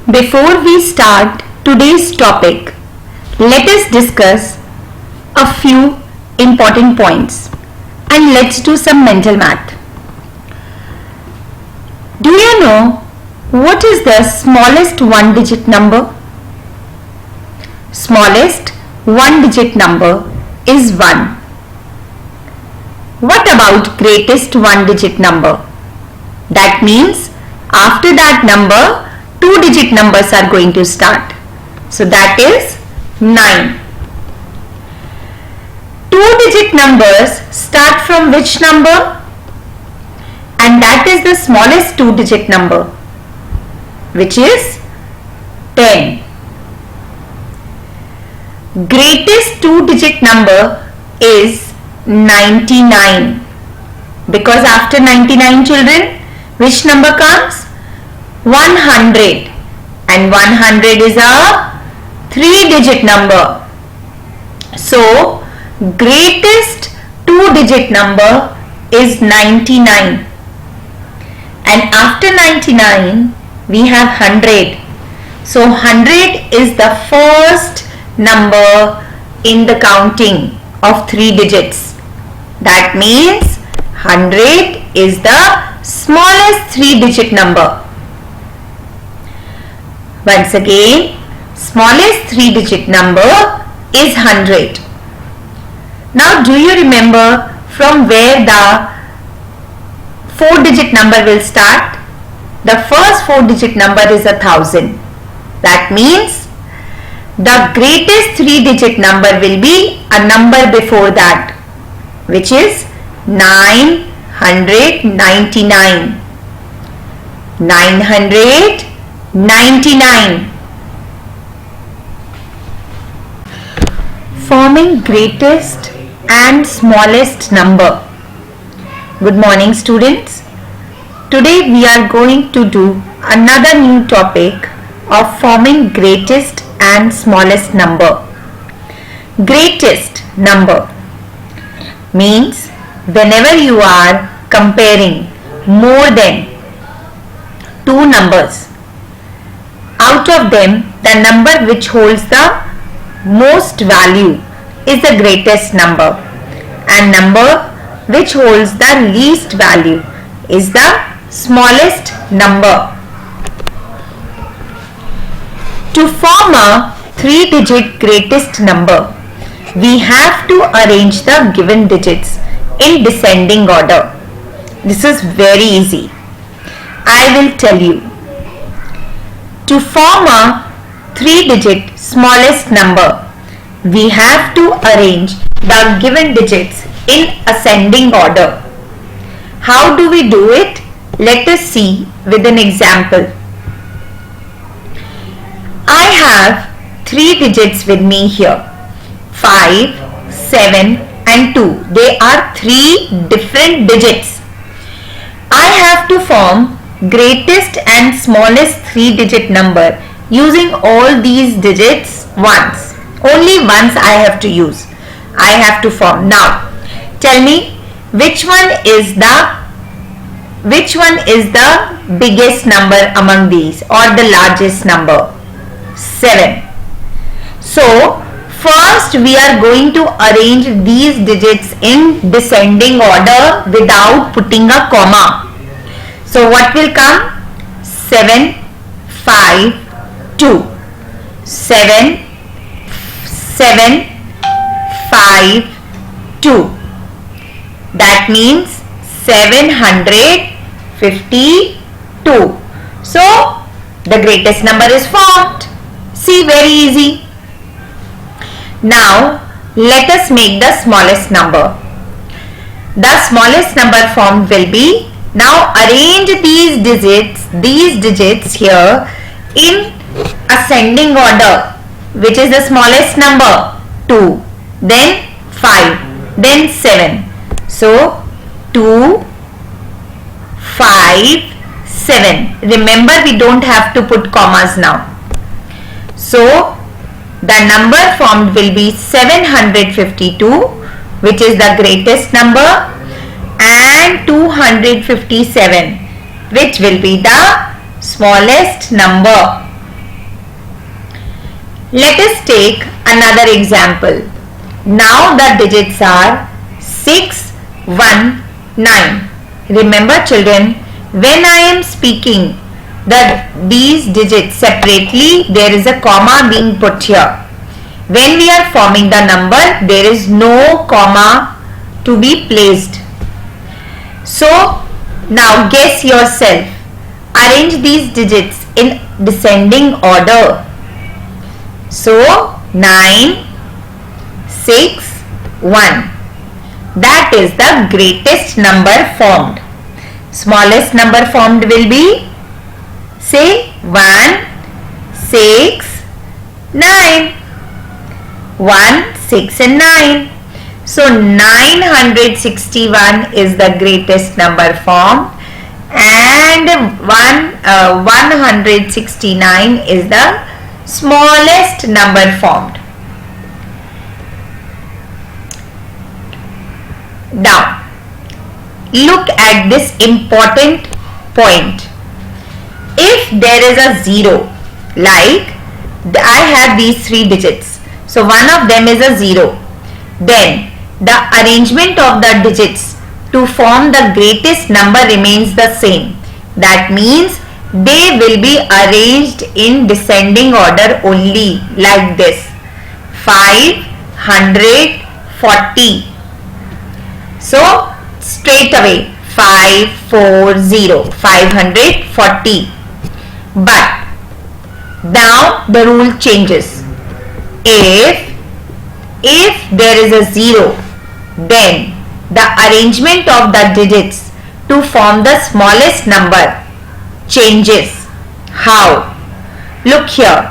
Before we start today's topic, let us discuss a few important points and let's do some mental math. Do you know what is the smallest one-digit number? Smallest one-digit number is 1. What about greatest one-digit number? That means after that number, two-digit numbers are going to start. So that is 9. Two-digit numbers start from which number? And that is the smallest two-digit number, which is 10. Greatest two-digit number is 99. Because after 99 children, which number comes? 100, and 100 is a three-digit number. So greatest two-digit number is 99, and after 99 we have 100. So 100 is the first number in the counting of three digits. That means 100 is the smallest three-digit number. Once again, smallest three-digit number is 100. Now do you remember from where the four-digit number will start? The first four-digit number is 1000. That means the greatest three-digit number will be a number before that, which is 999. 999. Forming greatest and smallest number. Good morning, students. Today we are going to do another new topic of forming greatest and smallest number. Greatest number means whenever you are comparing more than two numbers, out of them the number which holds the most value is the greatest number, and number which holds the least value is the smallest number. To form a three-digit greatest number, we have to arrange the given digits in descending order. This is very easy. I will tell you. To form a three-digit smallest number, we have to arrange the given digits in ascending order. How do we do it? Let us see with an example. I have three digits with me here. 5, 7 and 2. They are three different digits. I have to form greatest and smallest three-digit number using all these digits once. Only once I have to use. I have to form. Now, tell me which one is the biggest number among these, or the largest number? 7. So, first we are going to arrange these digits in descending order without putting a comma. So what will come? 7, 5, 2. 7, 7, 5, 2. That means 752. So the greatest number is formed. See, very easy. Now let us make the smallest number. The smallest number formed will be, now arrange these digits here in ascending order. Which is the smallest number? 2, then 5, then 7. So 2, 5, 7. Remember, we don't have to put commas now. So the number formed will be 752, which is the greatest number, and 257, which will be the smallest number. Let us take another example. Now the digits are 6, 1, 9. Remember children, when I am speaking these digits separately, there is a comma being put here. When we are forming the number, there is no comma to be placed. So now guess yourself. Arrange these digits in descending order. So 9, 6, 1. That is the greatest number formed. Smallest number formed will be, say, 1, 6, 9. 1, 6 and 9. So 961 is the greatest number formed, and 169 is the smallest number formed. Now look at this important point. If there is a 0, like I have these 3 digits, so one of them is a 0, then the arrangement of the digits to form the greatest number remains the same. That means they will be arranged in descending order only, like this: 540. So straight away 540, 540. But now the rule changes. If there is a 0, then the arrangement of the digits to form the smallest number changes. How? Look here.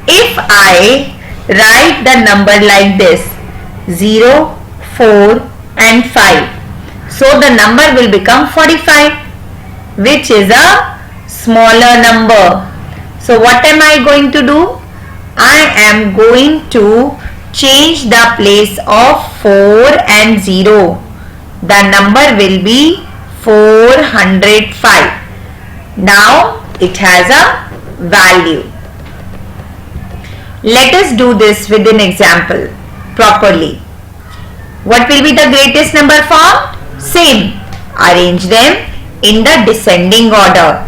If I write the number like this, 0, 4 and 5, so the number will become 45, which is a smaller number. So what am I going to do? I am going to change the place of 4 and 0. The number will be 405. Now it has a value. Let us do this with an example properly. What will be the greatest number formed? Same. Arrange them in the descending order.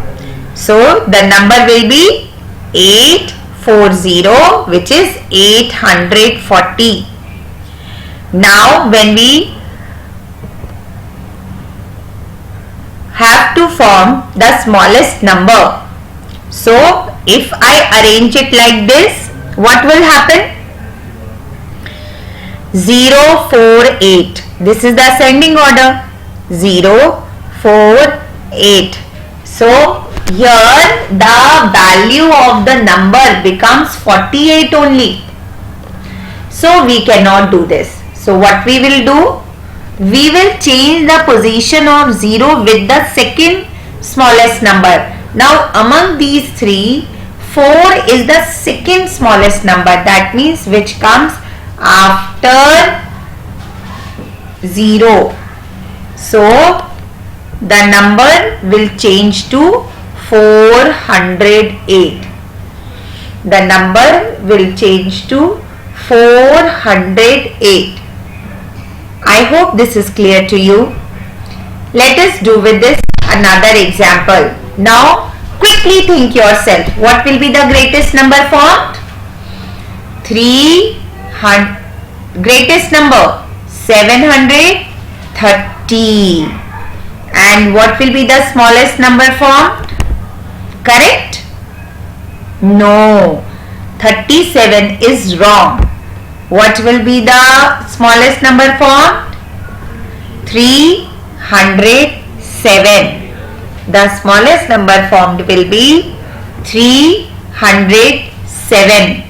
So the number will be 840, which is 840. Now when we have to form the smallest number, so if I arrange it like this, what will happen? 048. This is the ascending order. 048. So here the value of the number becomes 48 only. So we cannot do this. So what we will do? We will change the position of 0 with the second smallest number. Now among these three, 4 is the second smallest number. That means which comes after 0. So the number will change to 408. The number will change to 408. I hope this is clear to you. Let us do with this another example. Now quickly think yourself. What will be the greatest number formed? 300. Greatest number 730. And what will be the smallest number formed? Correct? No. 37 is wrong. What will be the smallest number formed? 307. The smallest number formed will be 307.